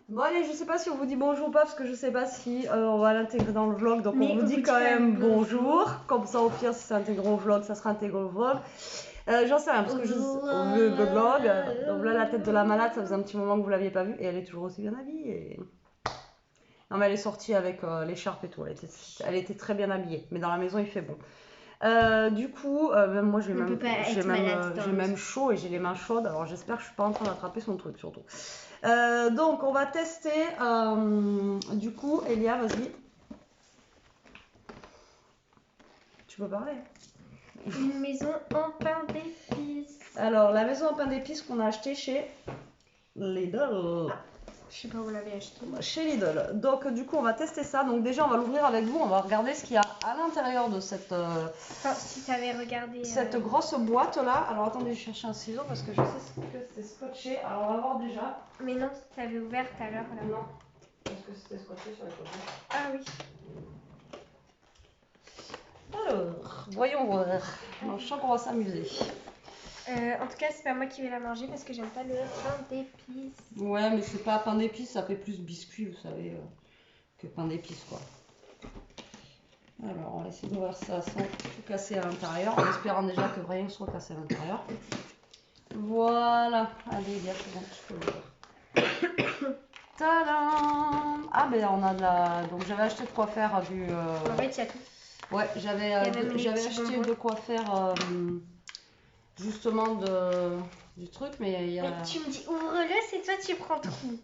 Bon allez, je sais pas si on vous dit bonjour ou pas parce que je sais pas si on va l'intégrer dans le vlog, donc Mais on vous dit quand même bonjour. Comme ça au pire si c'est intégré au vlog, ça sera intégré au vlog. J'en sais rien parce que le vlog. Donc là la tête de la malade, ça faisait un petit moment que vous l'aviez pas vue et elle est toujours aussi bien habillée. Non mais elle est sortie avec l'écharpe et tout, elle était très bien habillée. Mais dans la maison il fait bon. Du coup, même moi j'ai même chaud et j'ai les mains chaudes, alors j'espère que je suis pas en train d'attraper son truc surtout. Donc on va tester, du coup, Elia, vas-y. Tu peux parler. Une maison en pain d'épices. Alors la maison en pain d'épices qu'on a acheté chez Lidl. Je sais pas où on l'avait acheté. Chez Lidl. Donc du coup on va tester ça. Donc déjà on va l'ouvrir avec vous, on va regarder ce qu'il y a à l'intérieur de cette, Enfin, si t'avais regardé... cette grosse boîte là. Alors attendez, je cherche un ciseau parce que je sais que c'est scotché. Alors on va voir déjà. Mais non, t'avais ouvert tout à l'heure là. Non, parce que c'était scotché sur les côtés. Ah oui. Alors, voyons voir. Non, je sens qu'on va s'amuser. En tout cas, c'est pas moi qui vais la manger parce que j'aime pas le pain d'épices. Ouais, mais c'est pas pain d'épices, ça fait plus biscuit, vous savez, que pain d'épices, quoi. Alors, on va essayer d'ouvrir ça sans tout casser à l'intérieur, en espérant déjà que rien ne soit cassé à l'intérieur. Voilà. Allez, bien, c'est bon, je peux l'ouvrir. Tadam! Ah, ben on a de la... Donc, j'avais acheté de quoi faire du... En fait, il y a tout. Ouais, j'avais acheté de quoi faire... justement du truc, mais il y a... Mais tu me dis ouvre-le, c'est toi tu prends tout.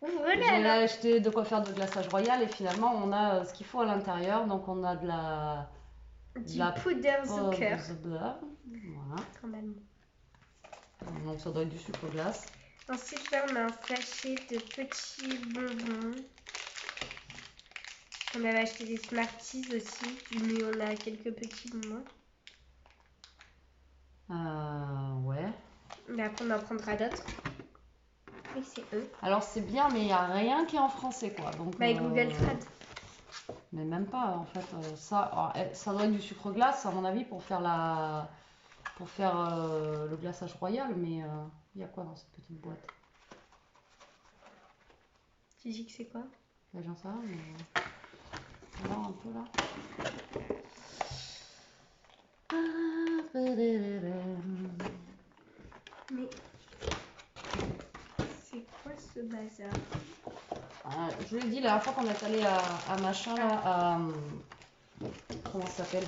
Ouvre-le J'ai alors. acheté de quoi faire de glaçage royal et finalement on a ce qu'il faut à l'intérieur, donc on a de la Puderzucker. Voilà. Quand même. Donc ça doit être du sucre glace. Ensuite là on a un sachet de petits bonbons. On avait acheté des Smarties aussi, mais on a quelques petits bonbons. Ouais. Mais après on en prendra d'autres. Oui, c'est eux. Alors c'est bien, mais il n'y a rien qui est en français, quoi. Donc, Bah, Google Trad. Mais même pas, en fait. Ça doit être du sucre glace, à mon avis, pour faire le glaçage royal. Mais il y a quoi dans cette petite boîte? Tu dis que c'est quoi? J'en sais rien, mais... On va voir un peu là. Mais c'est quoi ce bazar? Je vous l'ai dit la dernière fois qu'on est allé à machin là, comment ça s'appelle?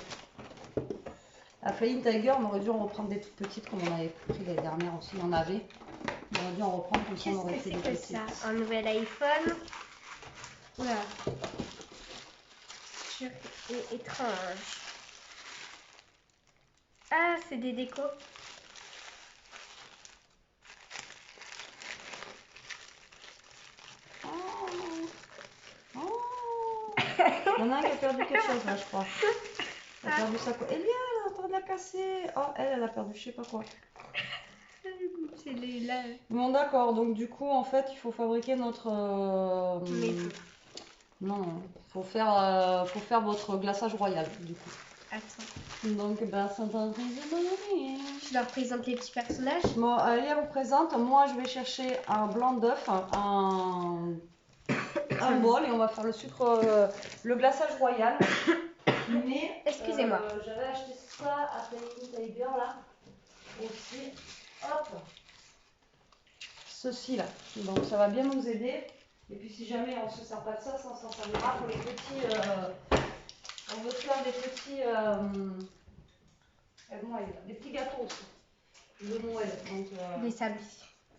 À Flying Tiger, on aurait dû en reprendre des toutes petites comme on avait pris l'année dernière aussi, on avait. On aurait dû en reprendre comme ça on aurait fait des petites. Qu'est-ce que c'est que ça? Un nouvel iPhone? Oula. Et étrange. Ah, c'est des décos. Il y en a un qui a perdu quelque chose là, je crois. Elle a perdu sa quoi. Elia, elle est en train de la casser. Oh, elle a perdu je sais pas quoi. C'est les là. Bon, d'accord, donc du coup, en fait, il faut fabriquer notre. Non, faut faire votre glaçage royal, du coup. Attends. Donc, ben, ça donne Je leur présente les petits personnages. Bon, Elia vous présente. Moi, je vais chercher un blanc d'œuf, un bol, et on va faire le glaçage royal. Mais, excusez-moi. J'avais acheté ça à Flying Tiger, là. Aussi. Hop. Ceci, là. Donc, ça va bien nous aider. Et puis, si jamais on ne se sert pas de ça, ça s'en servira pour les petits... on veut faire des petits... des petits gâteaux aussi. De Noël. Donc, Des sablés.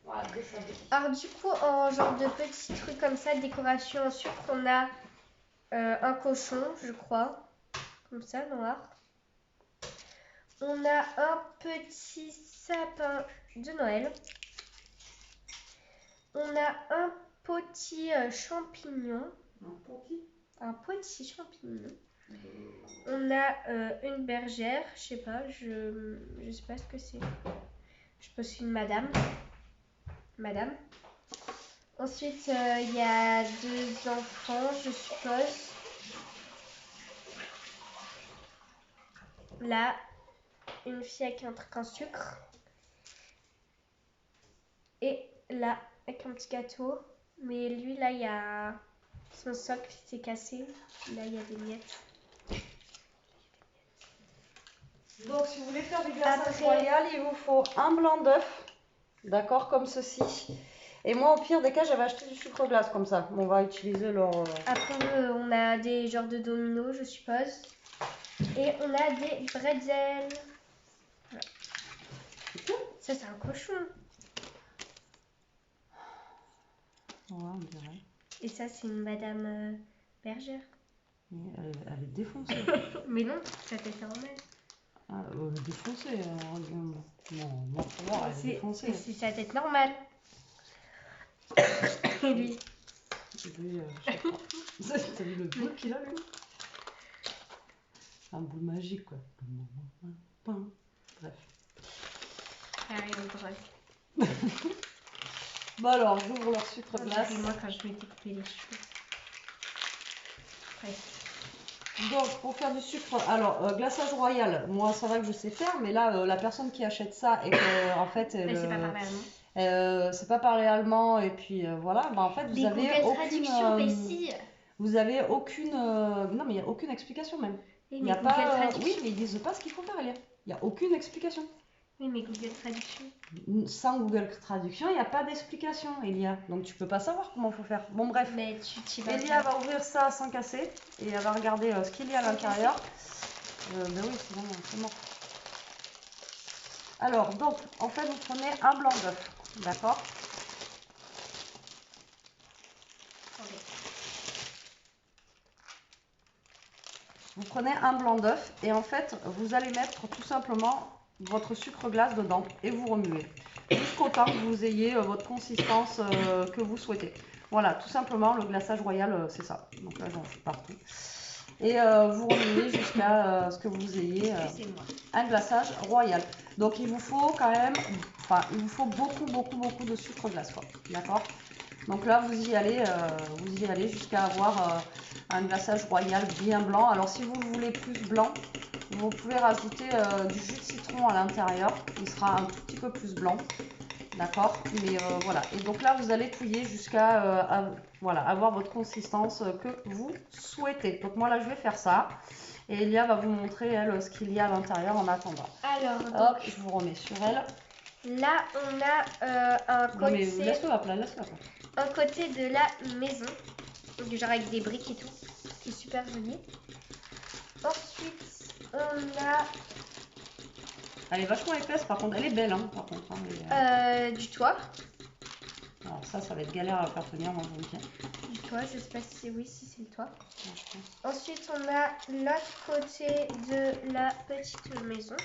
Voilà, des sablés. Alors du coup, en genre de petits trucs comme ça, décoration en sucre, on a un cochon, je crois, comme ça, noir. On a un petit sapin de Noël. On a un petit champignon. Un petit champignon. On a une bergère, je sais pas, je sais pas ce que c'est. Je pense une madame. Ensuite, il y a 2 enfants, je suppose. Là, une fille avec un truc en sucre. Et là, avec un petit gâteau. Mais lui, là, il y a son socle qui s'est cassé. Là, il y a des miettes. Donc, si vous voulez faire du glaçage royal, il vous faut un blanc d'œuf, d'accord, comme ceci. Et moi, au pire des cas, j'avais acheté du sucre glace comme ça. On va utiliser leur... Après, on a des genres de dominos, je suppose. Et on a des bretzels. Voilà. Ça, c'est un cochon. Ouais, on dirait. Et ça, c'est une madame bergère. Elle est défoncée. Mais non, ça peut être normal. Ah, défoncée, non, moi pour voir, elle est défoncée. C'est sa tête normale. Et lui Lui, je sais pas. T'as vu le boule qu'il a, lui? Un boule magique, quoi. Bref. Pareil, on drôle. Bon alors, j'ouvre leur sucre glace. Et moi, quand je m'étais coupé les cheveux. Bref. Donc, pour faire du sucre, alors, glaçage royal, moi ça va que je sais faire, mais là, la personne qui achète ça et que, en fait, Mais c'est pas parler allemand. c'est pas parler allemand, et puis voilà, bah en fait, vous avez vous avez aucune, non mais il n'y a aucune explication même. Oui, Il y a pas, oui, mais ils disent pas ce qu'il faut faire, il n'y a aucune explication. Oui, mais Google Traduction. Sans Google Traduction, il n'y a pas d'explication, Elia. Donc tu peux pas savoir comment il faut faire. Bon, bref. Mais Elia va ouvrir ça sans casser et elle va regarder ce qu'il y a à l'intérieur. Ben oui, sinon c'est mort. Alors, donc, en fait, vous prenez un blanc d'œuf. D'accord? Vous prenez un blanc d'œuf et en fait, vous allez mettre tout simplement votre sucre glace dedans et vous remuez jusqu'au temps que vous ayez votre consistance que vous souhaitez. Voilà, tout simplement, le glaçage royal, c'est ça. Donc là, j'en fais partout. Et vous remuez jusqu'à ce que vous ayez un glaçage royal. Donc il vous faut quand même, enfin, il vous faut beaucoup de sucre glace, quoi. D'accord? Donc là, vous y allez jusqu'à avoir un glaçage royal bien blanc. Alors si vous voulez plus blanc, vous pouvez rajouter du jus de citron à l'intérieur. Il sera un tout petit peu plus blanc. D'accord? Mais voilà. Et donc là, vous allez touiller jusqu'à voilà, avoir votre consistance que vous souhaitez. Donc moi là, je vais faire ça. Et Elia va vous montrer, elle, ce qu'il y a à l'intérieur en attendant. Alors, hop, je vous remets sur elle. Là, on a un côté... Non mais laisse-le à plat, laisse-le à plat. Un côté de la maison. Donc, genre avec des briques et tout. C'est super joli. Ensuite, on a... Elle est vachement épaisse, par contre. Elle est belle, hein, par contre. Hein, du toit. Alors ça va être galère à faire tenir, moi, je vous le dis. Du toit, je sais pas si c'est... Oui, si c'est le toit. Ensuite, on a l'autre côté de la petite maison.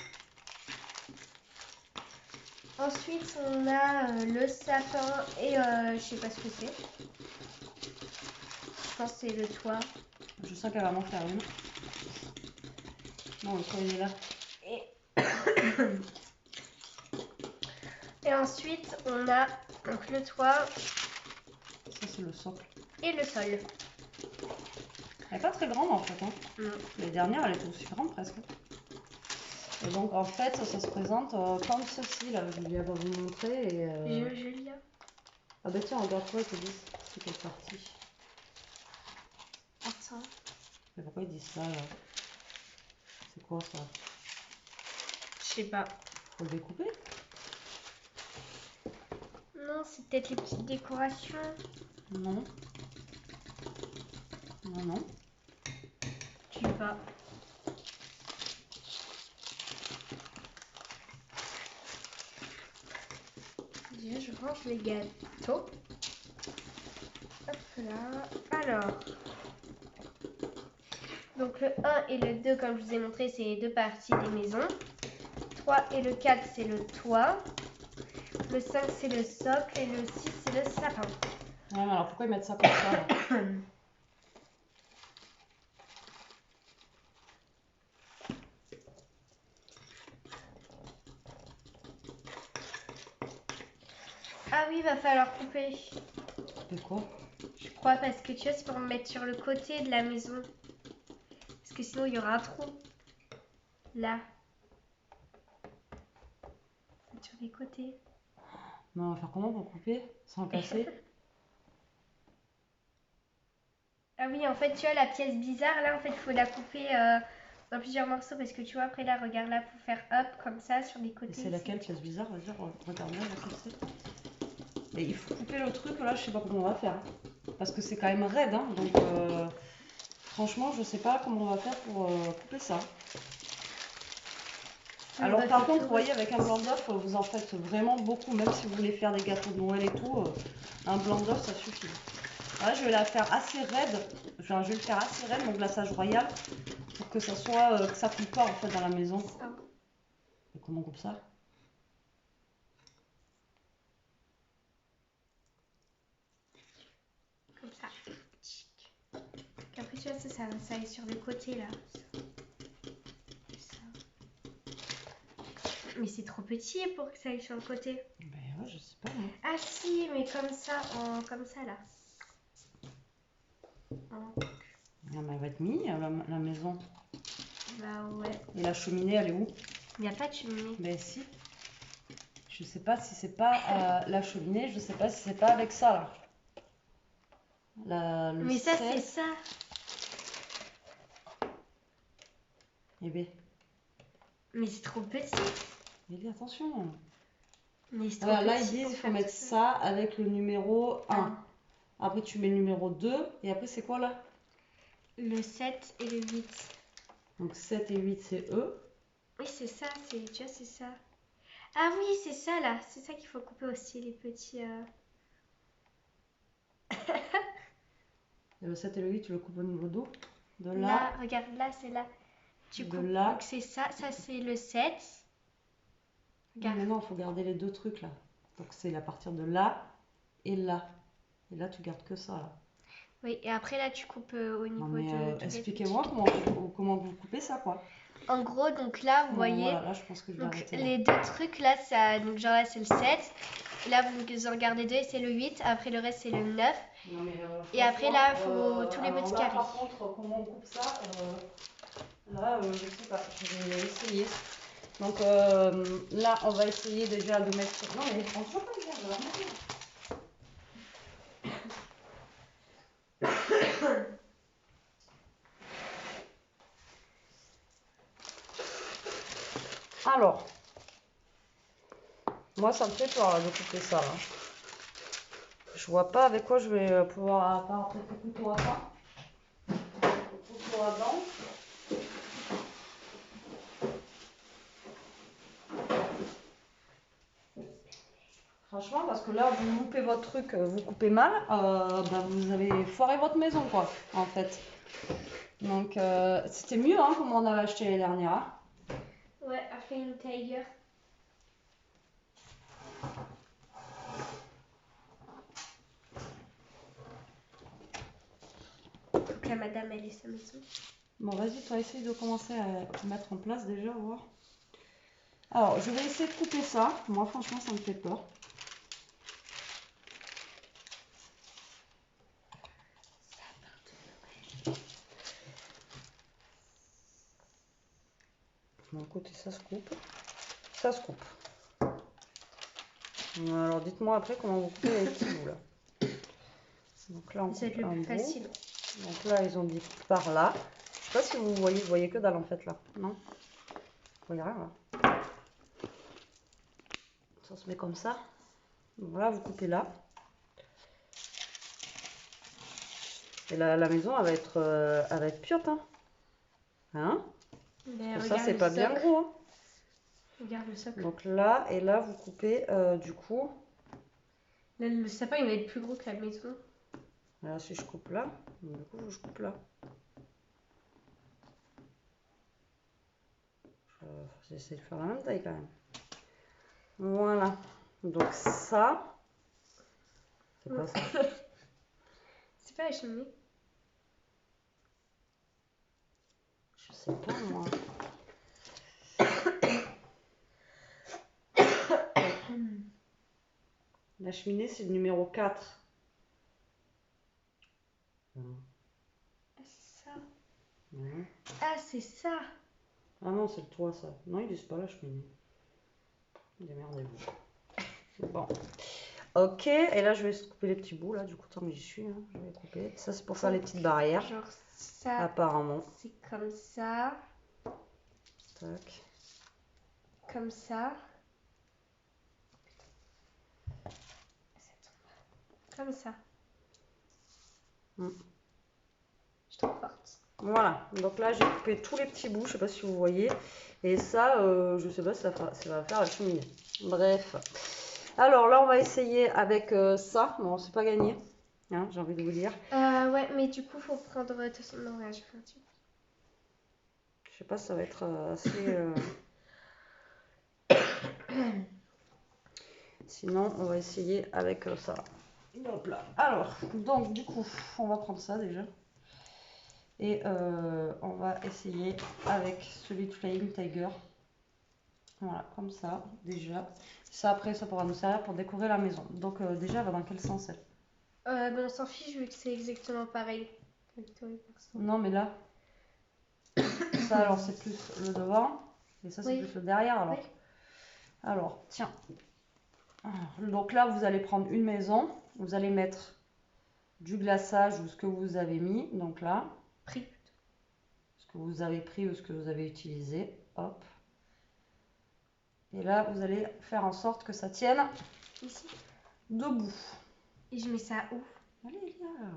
Ensuite, on a le sapin et je sais pas ce que c'est. Je pense que c'est le toit. Je sens qu'elle va m'en faire une. Non, le toit il est là. Et ensuite, on a donc le toit. Ça, c'est le socle. Et le sol. Elle n'est pas très grande en fait. Hein. Non. Les dernières, elle était aussi grande presque. Et donc en fait, ça se présente comme ceci. Là, Julia va vous montrer. Et, Julia. Ah bah tiens, regarde-toi, ils te disent c'est quelle partie. Attends. Mais pourquoi ils disent ça là? C'est quoi ça? Je sais pas. Faut le découper? Non, c'est peut-être les petites décorations. Non. Non, non. Je sais pas. Déjà, je range les gâteaux. Hop là. Alors. Donc le 1 et le 2, comme je vous ai montré, c'est les deux parties des maisons. 3 et le 4, c'est le toit. Le 5, c'est le socle. Et le 6, c'est le sapin. Ouais, mais alors pourquoi ils mettent ça comme ça là? Ah oui, il va falloir couper. De quoi? Je crois parce que tu vois, c'est pour me mettre sur le côté de la maison. Parce que sinon, il y aura un trou. Là. Sur les côtés. Non, on va faire comment pour couper sans casser? Ah oui, en fait, tu vois, la pièce bizarre, là, en fait, il faut la couper dans plusieurs morceaux parce que tu vois, après, là, regarde là, faut faire hop, comme ça, sur les côtés. Et c'est laquelle pièce bizarre? Vas-y, regarde là, laquelle c'est. Et il faut couper le truc, là, je sais pas comment on va faire. Parce que c'est quand même raide, hein, donc franchement, je sais pas comment on va faire pour couper ça. Alors par contre, vous voyez, avec un blanc d'œuf, vous en faites vraiment beaucoup, même si vous voulez faire des gâteaux de Noël et tout, un blanc d'œuf, ça suffit. Là, je vais la faire assez raide, enfin, je vais le faire assez raide, mon glaçage royal, pour que ça soit, que ça coupe pas en fait dans la maison. Et comment on coupe ça? Comme ça. Et après, tu vois, ça est sur le côté là. Mais c'est trop petit pour que ça aille sur le côté. Ben ouais, je sais pas. Moi. Ah si, mais comme ça là. Non, mais elle va être mise, la maison. Bah ouais. Et la cheminée, elle est où? Il n'y a pas de cheminée. Ben si. Je sais pas si c'est pas la cheminée, je sais pas si c'est pas avec ça là. Mais ça, c'est ça. Eh ben. Mais c'est trop petit. Mais dis attention. Mais c'est trop Voilà, petit. là ils disent qu'il faut mettre ça avec le numéro 1. Après tu mets le numéro 2 et après c'est quoi là? Le 7 et le 8. Donc 7 et 8 c'est eux. Oui, c'est ça, tu vois, c'est ça. Ah oui, c'est ça là. C'est ça qu'il faut couper aussi, les petits. Et le 7 et le 8, tu le coupes au niveau d'où? De là. Là, regarde, là, c'est là. Tu de coupes. là. Donc c'est ça c'est le 7. Regarde. Mais non, il faut garder les deux trucs là. Donc c'est à partir de là et là. Et là, tu gardes que ça là. Oui, et après là, tu coupes au niveau non, mais, de. expliquez-moi comment vous coupez ça quoi. En gros, donc là, vous voyez. Voilà, là, je pense que je vais donc, arrêter, les deux trucs là, ça, donc genre là, c'est le 7. Et là, vous en regardez deux et c'est le 8. Après, le reste, c'est le 9. Non, mais, et après, là, il faut tous les petits carrés. Par contre, comment on coupe ça là, je sais pas. Je vais essayer. Donc là, on va essayer déjà de mettre. Non, mais franchement, pas bien, je vais la mettre. Alors, moi ça me fait peur là, de couper ça là. Je vois pas avec quoi je vais pouvoir, à part peut-être le couteau à pain. Le couteau à dents. Franchement, parce que là, vous loupez votre truc, vous coupez mal, bah, vous avez foiré votre maison quoi, en fait. Donc c'était mieux hein, comme on avait acheté l'année dernière. Hein. Ouais, après une Tiger. Faut que la madame elle ait sa maison. Bon, vas-y, toi, essaye de commencer à mettre en place déjà, voir. Alors, je vais essayer de couper ça. Moi, franchement, ça me fait peur. Bon, côté, ça se coupe. Ça se coupe. Alors, dites-moi après comment vous coupez les petits bouts, là. Donc là, on coupe un bout. Facile. Donc là, ils ont dit par là. Je sais pas si vous voyez que dalle, en fait, là. Non? Vous voyez rien, là. Ça se met comme ça. Voilà, vous coupez là. Et la maison, elle va être piote, hein. Hein? Ça, c'est pas bien gros. Hein. Regarde le socle. Donc là, et là, vous coupez du coup. Là, le sapin, il va être plus gros que la maison. Là, si je coupe là, du coup, je coupe là. J'essaie de faire la même taille quand même. Voilà. Donc ça. C'est quoi ça? C'est pas la cheminée. Je sais pas moi. La cheminée, c'est le numéro 4. Ah, c'est ça. Mmh. Ah, c'est ça. Ah non, c'est le toit, ça. Non, ils disent pas la cheminée. Démerdez-vous. Bon. Ok, et là je vais couper les petits bouts là, du coup tant que j'y suis, hein, je vais couper. Ça c'est pour faire les petites barrières. Genre ça, apparemment. c'est comme ça. Tac. Comme ça. Comme ça. Je suis trop forte. Voilà, donc là j'ai coupé tous les petits bouts, je sais pas si vous voyez. Et ça, je sais pas si ça va faire la cheminée. Bref. Alors là on va essayer avec ça. Bon, c'est pas gagné, hein, j'ai envie de vous dire. Ouais, mais du coup faut prendre... Non, ouais, je fais un petit peu. Je sais pas si ça va être assez... Sinon on va essayer avec ça. Hop là. Alors, donc du coup, on va prendre ça déjà. Et on va essayer avec celui de Flying Tiger. Voilà, comme ça, déjà. Ça, après, ça pourra nous servir pour décorer la maison. Donc, déjà, elle va dans quel sens, elle? Ben, on s'en fiche vu que c'est exactement pareil. Non, mais là, ça, alors, c'est plus le devant. Et ça, c'est Oui. plus le derrière, alors. Oui. Alors, tiens. Donc là, vous allez prendre une maison. Vous allez mettre du glaçage ou ce que vous avez mis. Donc là. Pris. Ce que vous avez pris ou ce que vous avez utilisé. Hop. Et là, vous allez faire en sorte que ça tienne Ici. Debout. Et je mets ça où? Allez, là.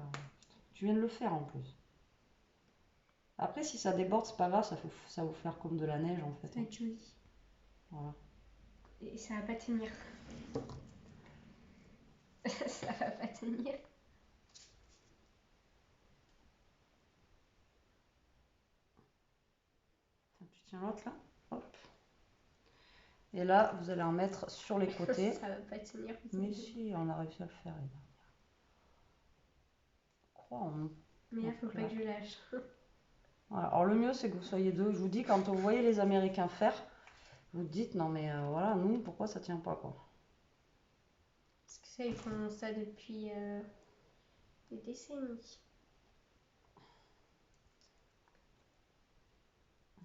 Tu viens de le faire en plus. Après, si ça déborde, c'est pas grave, ça va vous faire comme de la neige en fait. Ça va être joli. Voilà. Et ça va pas tenir. Ça va pas tenir. Tu tiens l'autre là. Hop. Et là, vous allez en mettre sur les côtés. Ça va pas tenir. Mais si, on a réussi à le faire. Crois en nous. Mais là, faut pas que je lâche. Voilà. Alors le mieux, c'est que vous soyez deux. Je vous dis, quand vous voyez les Américains faire, vous dites, non mais voilà, nous, pourquoi ça tient pas quoi? Parce que ça, ils font ça depuis des décennies.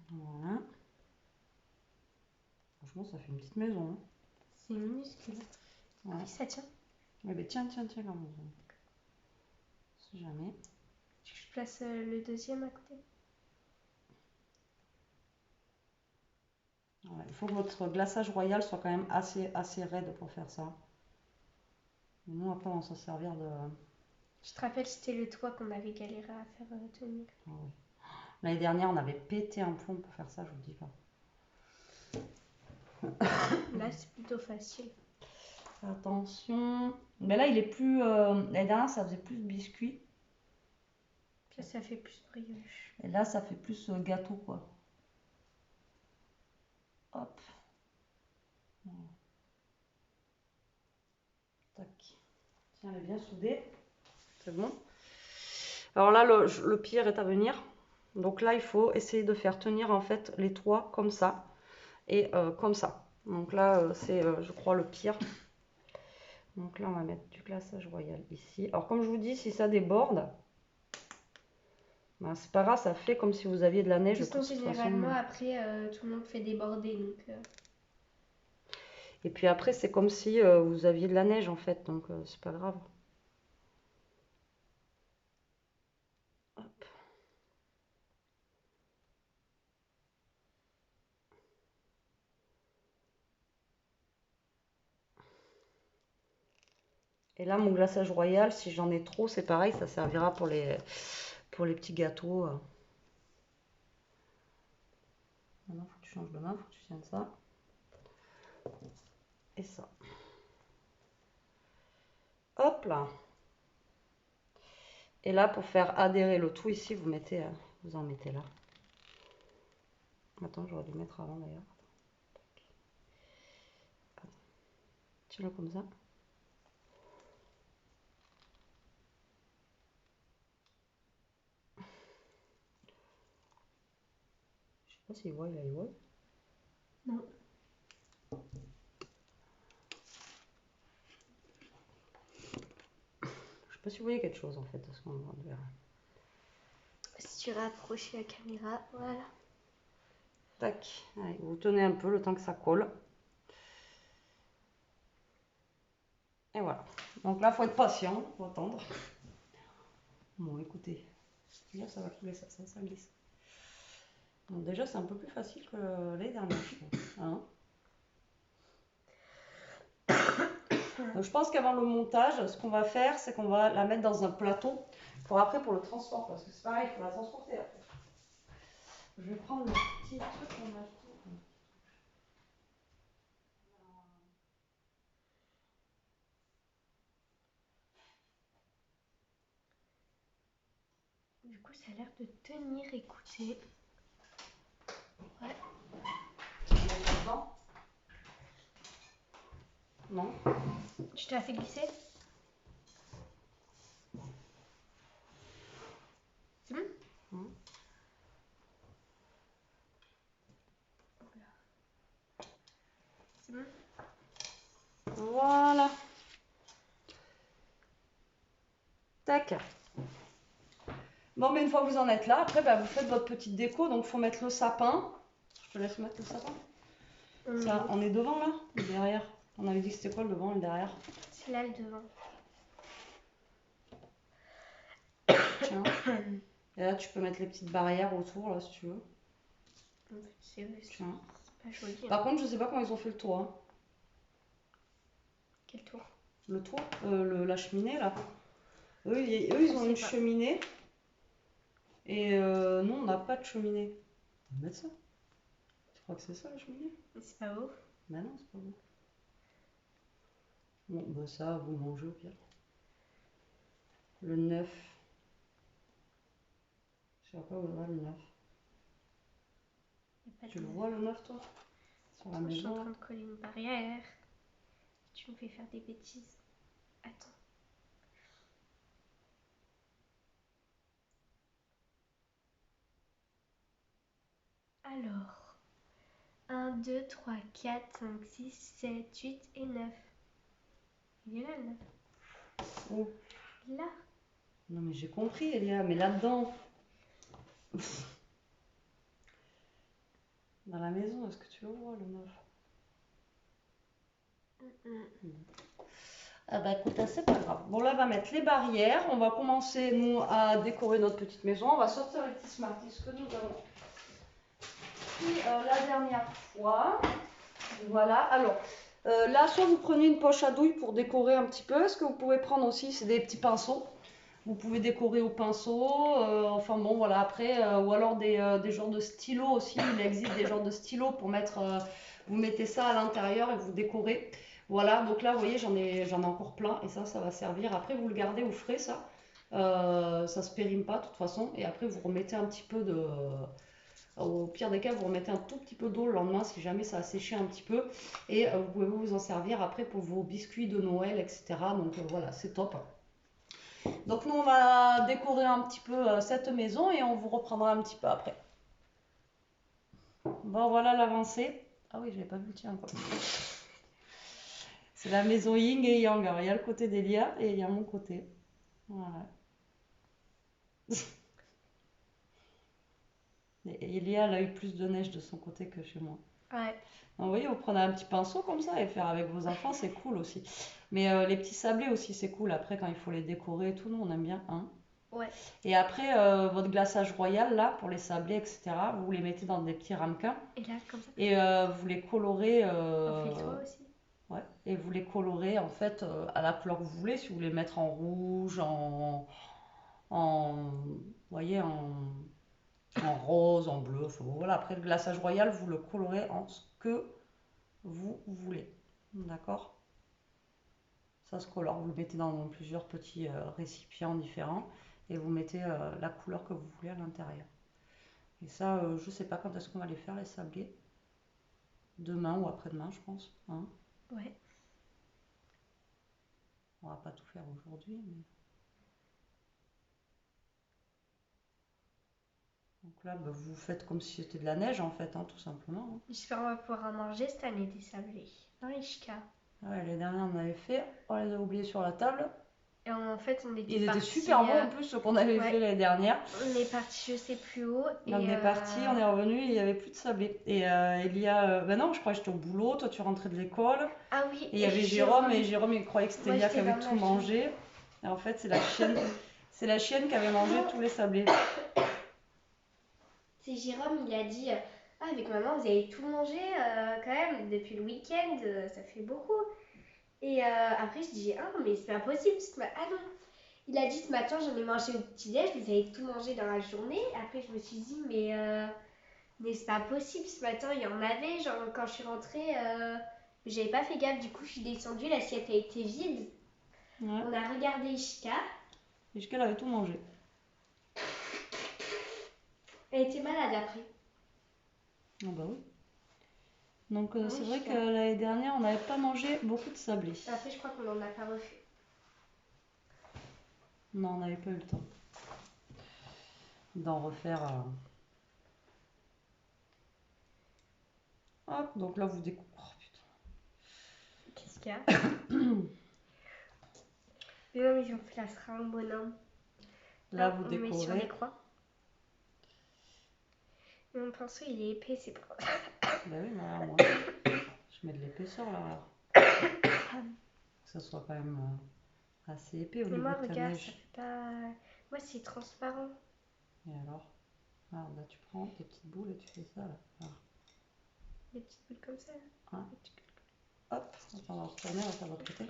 Voilà. Franchement, ça fait une petite maison. Hein. C'est minuscule. Ouais. Oui, ça tient. Mais ben, tiens, quand même. Si jamais. Je place le deuxième à côté. Voilà. Il faut que votre glaçage royal soit quand même assez raide pour faire ça. Et nous, après, on va s'en servir de... Je te rappelle, c'était le toit qu'on avait galéré à faire tenir. Ah oui. L'année dernière, on avait pété un plomb pour faire ça, je vous dis pas. Là, c'est plutôt facile. Attention. Mais là, il est plus... L'année dernière, ça faisait plus biscuit. Puis ça fait plus brioche. Et là, ça fait plus gâteau, quoi. Hop. Voilà. Tac. Tiens, elle est bien soudée. C'est bon. Alors là, le pire est à venir. Donc là, il faut essayer de faire tenir en fait les toits comme ça et comme ça. Donc là, c'est, je crois, le pire. Donc là, on va mettre du glaçage royal ici. Alors comme je vous dis, si ça déborde, ben, c'est pas grave, ça fait comme si vous aviez de la neige. De toute façon, généralement, après, tout le monde fait déborder. Donc, Et puis après, c'est comme si vous aviez de la neige en fait, donc c'est pas grave. Hop. Et là, mon glaçage royal, si j'en ai trop, c'est pareil, ça servira pour les petits gâteaux. Maintenant, il faut que tu changes de main, il faut que tu tiennes ça. Et ça. Hop là. Et là, pour faire adhérer le tout ici, vous en mettez là. Attends, j'aurais dû le mettre avant d'ailleurs. Tiens-le comme ça. Je sais pas s'il voit, il voit. non. Je sais pas si vous voyez quelque chose en fait. Parce qu'on verra. Si tu rapproches la caméra, voilà. Tac. Allez, vous tenez un peu le temps que ça colle. Et voilà. Donc là, il faut être patient, faut attendre. Bon, écoutez, là, ça va couler, ça glisse. Donc déjà, c'est un peu plus facile que les dernières, je trouve. Hein. Donc je pense qu'avant le montage, ce qu'on va faire, c'est qu'on va la mettre dans un plateau pour après pour le transport, parce que c'est pareil, il faut la transporter après. Je vais prendre le petit truc qu'on a acheté. Du coup, ça a l'air de tenir, écoutez. Ouais. Non. Je t'ai fait glisser. C'est bon? C'est bon? Voilà. Tac. Bon, mais une fois que vous en êtes là, après, vous faites votre petite déco. Donc, il faut mettre le sapin. Je te laisse mettre le sapin. Ça, on est devant là ou derrière? On avait dit que c'était quoi le devant et le derrière? C'est là le devant. Tiens. Et là, tu peux mettre les petites barrières autour, là, si tu veux. C'est pas joli. Par contre, je sais pas comment ils ont fait le toit. Hein. Quel tour? Le toit, la cheminée, là. Eux ils ont une cheminée. Et nous, on n'a pas de cheminée. On va mettre ça. Tu crois que c'est ça, la cheminée? C'est pas beau. Ben non, c'est pas beau. Bon, bah ça, vous mangez au pire. Le 9. Je sais pas où va le 9. Tu le vois le 9 toi? Sur la maison. Je suis en train de coller une barrière. Tu me fais faire des bêtises. Attends. Alors. 1, 2, 3, 4, 5, 6, 7, 8 et 9. Il est là le 9. Où? Là. Non mais j'ai compris Elia, mais là-dedans. Dans la maison, est-ce que tu le vois le 9? Ah bah écoute, c'est pas grave. Bon là, on va mettre les barrières. On va commencer, nous, à décorer notre petite maison. On va sortir les petits Smarties que nous avons pris la dernière fois. Voilà, alors là, soit vous prenez une poche à douille pour décorer un petit peu. Ce que vous pouvez prendre aussi, c'est des petits pinceaux. Vous pouvez décorer au pinceau, enfin bon voilà après, ou alors des genres de stylos aussi, il existe des genres de stylos pour mettre, vous mettez ça à l'intérieur et vous décorez. Voilà, donc là vous voyez j'en ai encore plein et ça va servir. Après vous le gardez au frais ça, ça se périme pas de toute façon et après vous remettez un petit peu de... Au pire des cas, vous remettez un tout petit peu d'eau le lendemain si jamais ça a séché un petit peu et vous pouvez vous en servir après pour vos biscuits de Noël, etc. Donc voilà, c'est top. Donc nous on va décorer un petit peu cette maison et on vous reprendra un petit peu après. Bon voilà l'avancée. Ah oui, j'avais pas vu le tien quoi. C'est la maison Yin et Yang. Alors, il y a le côté d'Elia et il y a mon côté. Voilà. Et Elia elle a eu plus de neige de son côté que chez moi. Ouais. Donc, vous voyez, vous prenez un petit pinceau comme ça et faire avec vos enfants, c'est cool aussi. Mais les petits sablés aussi, c'est cool. Après, quand il faut les décorer et tout, nous on aime bien. Hein. Ouais. Et après, votre glaçage royal, là, pour les sablés, etc., vous les mettez dans des petits ramequins. Et là, comme ça. Et vous les colorez. On fait toi aussi. Ouais. Et vous les colorez, en fait, à la couleur que vous voulez. Si vous voulez mettre en rouge, vous voyez, en rose, en bleu. Enfin, voilà. Après, le glaçage royal, vous le colorez en ce que vous voulez. D'accord? Ça se colore. Vous le mettez dans plusieurs petits récipients différents. Et vous mettez la couleur que vous voulez à l'intérieur. Et ça, je sais pas quand est-ce qu'on va les faire, les sablés. Demain ou après-demain, je pense. Hein. Ouais. On va pas tout faire aujourd'hui. Mais... Donc là, vous faites comme si c'était de la neige, en fait, hein, tout simplement. Hein. J'espère qu'on va pouvoir en manger cette année des sablés. Dans les chika. Ouais, les dernières, on avait fait. On les a oubliés sur la table. Et en fait, on était Ils étaient partis, super bons en plus, ceux qu'on avait fait l'année dernière. On est parti je sais plus où. On est parti, on est revenu, il n'y avait plus de sablé. Et il y a. Ben non, je crois que j'étais au boulot, toi tu rentrais de l'école. Ah oui. Et il y avait Jérôme, et Jérôme il croyait que c'était Lia qui avait tout mangé. Et en fait, c'est la chienne. C'est la chienne qui avait mangé tous les sablés. C'est Jérôme, il a dit avec maman, vous avez tout mangé quand même depuis le week-end, ça fait beaucoup. Et après, je dis ah, mais c'est pas possible. Ah non. Il a dit ce matin, j'en ai mangé au petit-déj, vous avez tout mangé dans la journée. Après, je me suis dit, mais c'est pas possible, ce matin, il y en avait. Genre, quand je suis rentrée, j'avais pas fait gaffe. Du coup, je suis descendue, l'assiette a été vide. Ouais. On a regardé Ishka. Ishka, elle avait tout mangé. Elle était malade après. Ah bah oui. Donc, c'est vrai que l'année dernière, on n'avait pas mangé beaucoup de sablé. Après, je crois qu'on n'en a pas refait. Non, on n'avait pas eu le temps d'en refaire. Hop, donc là vous découpez. Oh putain. Qu'est-ce qu'il y a? Mais non, mais j'en fais la sera un bonhomme. Là vous décorez. Met sur les croix. Mon pinceau il est épais, c'est pas. Bah oui, mais alors, moi je mets de l'épaisseur là. Que ça soit quand même assez épais au niveau de ta neige. Regarde, ça fait pas. Moi c'est transparent. Et alors? Ah, là tu prends des petites boules et tu fais ça là. Ah. Des petites boules comme ça. Ah. Hop, on va retourner, on va faire de l'autre côté.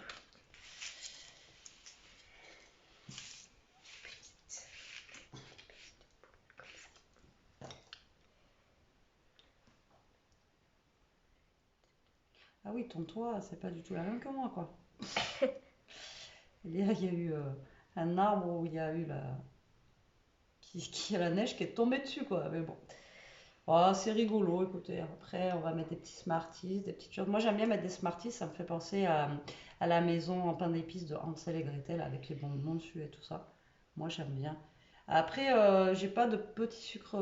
Ah oui, ton toit, c'est pas du tout la même que moi, quoi. Il y a eu un arbre où il y a eu la neige qui est tombée dessus, quoi. Mais bon, oh, c'est rigolo, écoutez. Après, on va mettre des petits Smarties, des petites choses. Moi, j'aime bien mettre des Smarties, ça me fait penser à la maison en pain d'épices de Hansel et Gretel avec les bonbons dessus et tout ça. Moi, j'aime bien. Après, j'ai pas de petit sucre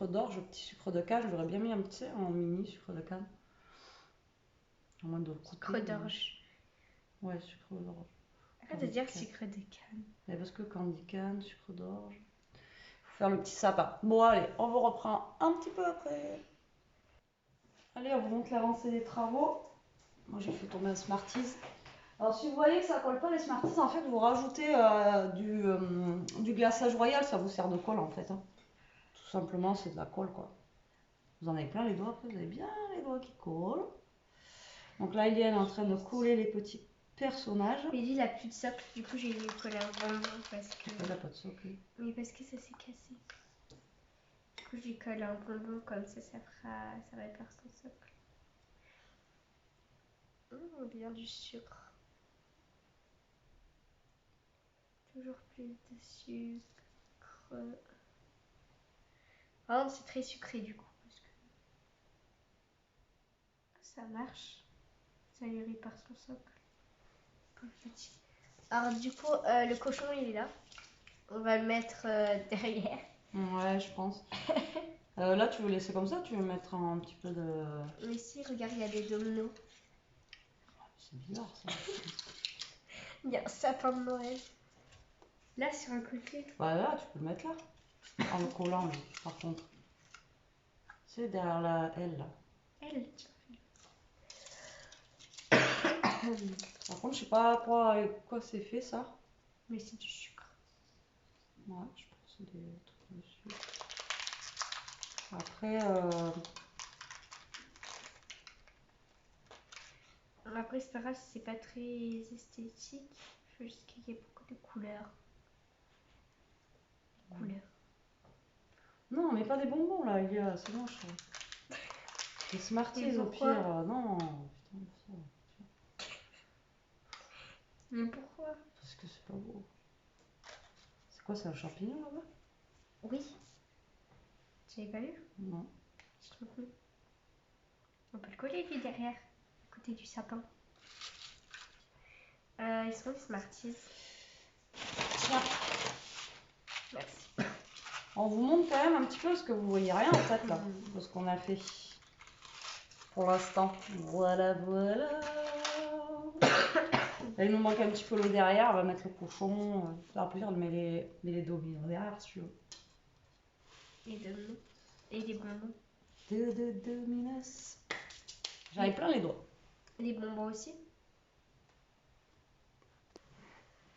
d'orge, petit sucre de canne. J'aurais bien mis un petit en mini sucre de canne. En moins de sucre d'orge. Ouais, sucre d'orge. Arrête de dire sucre de canne. Mais parce que candy canne, sucre d'orge. Faut faire le petit sapin. Bon, allez, on vous reprend un petit peu après. Allez, on vous montre l'avancée des travaux. Moi, j'ai fait tomber un Smarties. Alors, si vous voyez que ça colle pas les Smarties, en fait, vous rajoutez du glaçage royal. Ça vous sert de colle, en fait. Hein. Tout simplement, c'est de la colle, quoi. Vous en avez plein les doigts, après, vous avez bien les doigts qui collent. Donc là, il est en train de coller les petits personnages. Mais lui, il a plus de socle, du coup, j'ai collé un bonbon parce que. Il n'a pas de socle. Mais parce que ça s'est cassé. Du coup, je lui colle un bonbon, comme ça va faire son socle. Bien du sucre. Toujours plus de sucre. Oh, c'est très sucré du coup. Parce que ça marche. Ça lui répare son socle. Petit. Alors du coup, le cochon il est là. On va le mettre derrière. Ouais, je pense. Là, tu veux laisser comme ça, tu veux mettre un petit peu de. Mais si, regarde, il y a des dominos. C'est bizarre ça. Il y a un sapin de Noël. Là, sur un côté. Ouais, là, tu peux le mettre là. En le collant, lui, par contre. C'est derrière la L là. L. Par contre, je sais pas quoi c'est fait ça. Mais c'est du sucre. Ouais, je pense que c'est des trucs de sucre. Après, c'est pas grave si c'est pas très esthétique. Il faut juste qu'il y ait beaucoup de couleurs. Non, mais pas des bonbons là, il y a, c'est moche. Des Smarties au pire, non. Putain, ça. Mais pourquoi? Parce que c'est pas beau. C'est quoi, c'est un champignon là-bas? Oui. Tu l'avais pas vu? Non. Je trouve cool. On peut le coller lui derrière, à côté du sapin. Ils sont les Smarties. Tiens. Merci. On vous montre quand même un petit peu parce que vous voyez rien en fait là, de ce qu'on a fait pour l'instant. Voilà, voilà. Là, il nous manque un petit peu le derrière, on va mettre le cochon. Ça va plaisir de mettre les dominos derrière, si tu veux. Et de et des bonbons. De dominos. J'en ai plein les doigts. Les bonbons aussi.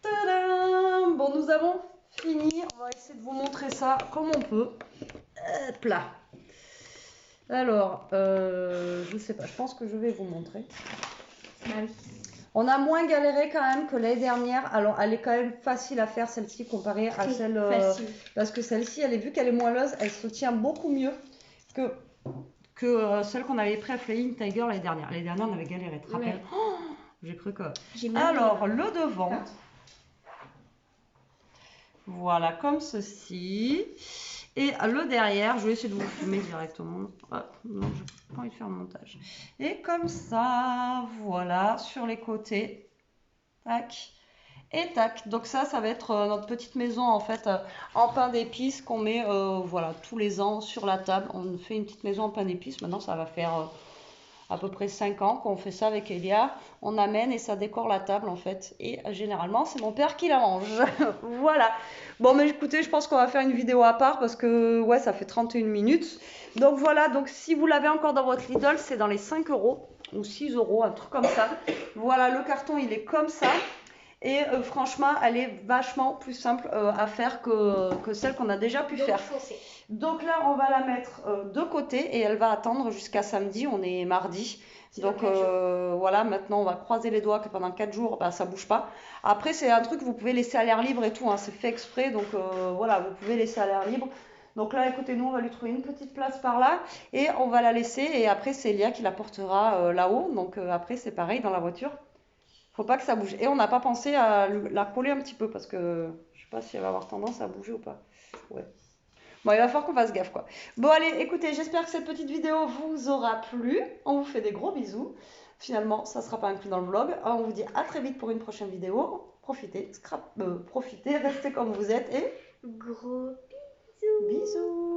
Tadam! Bon, nous avons fini. On va essayer de vous montrer ça comme on peut. Hop là. Alors, je sais pas, je pense que je vais vous montrer. Ah oui. On a moins galéré quand même que l'année dernière. Alors, elle est quand même facile à faire celle-ci comparée à celle. Parce que celle-ci, vu qu'elle est moelleuse, elle se tient beaucoup mieux que celle qu'on avait pris à Flying Tiger l'année dernière. L'année dernière, on avait galéré, tu te rappelles? Oh, j'ai cru que. Alors, le devant. Voilà, comme ceci. Et le derrière, je vais essayer de vous filmer directement. Hop, non, je n'ai pas envie de faire le montage. Et comme ça, voilà, sur les côtés. Tac. Et tac. Donc ça va être notre petite maison en fait en pain d'épices qu'on met voilà, tous les ans sur la table. On fait une petite maison en pain d'épices. Maintenant, ça va faire à peu près 5 ans qu'on fait ça avec Elia. On amène et ça décore la table en fait. Et généralement, c'est mon père qui la mange. Voilà. Bon, mais écoutez, je pense qu'on va faire une vidéo à part parce que ouais, ça fait 31 minutes. Donc voilà, donc si vous l'avez encore dans votre Lidl, c'est dans les 5 € ou 6 €, un truc comme ça. Voilà, le carton, il est comme ça. Et franchement, elle est vachement plus simple à faire que celle qu'on a déjà pu faire. Donc là, on va la mettre de côté et elle va attendre jusqu'à samedi. On est mardi. Donc voilà, maintenant on va croiser les doigts que pendant 4 jours, bah, ça bouge pas. Après, c'est un truc que vous pouvez laisser à l'air libre et tout. Hein, c'est fait exprès. Donc voilà, vous pouvez laisser à l'air libre. Donc là, écoutez, nous, on va lui trouver une petite place par là et on va la laisser. Et après, c'est Elia qui la portera là-haut. Donc après, c'est pareil dans la voiture. Faut pas que ça bouge. Et on n'a pas pensé à la coller un petit peu parce que je sais pas si elle va avoir tendance à bouger ou pas. Ouais. Bon, il va falloir qu'on fasse gaffe quoi. Bon, allez, écoutez, j'espère que cette petite vidéo vous aura plu. On vous fait des gros bisous. Finalement, ça sera pas inclus dans le vlog. On vous dit à très vite pour une prochaine vidéo. Profitez, profitez, restez comme vous êtes et gros bisous. Bisous.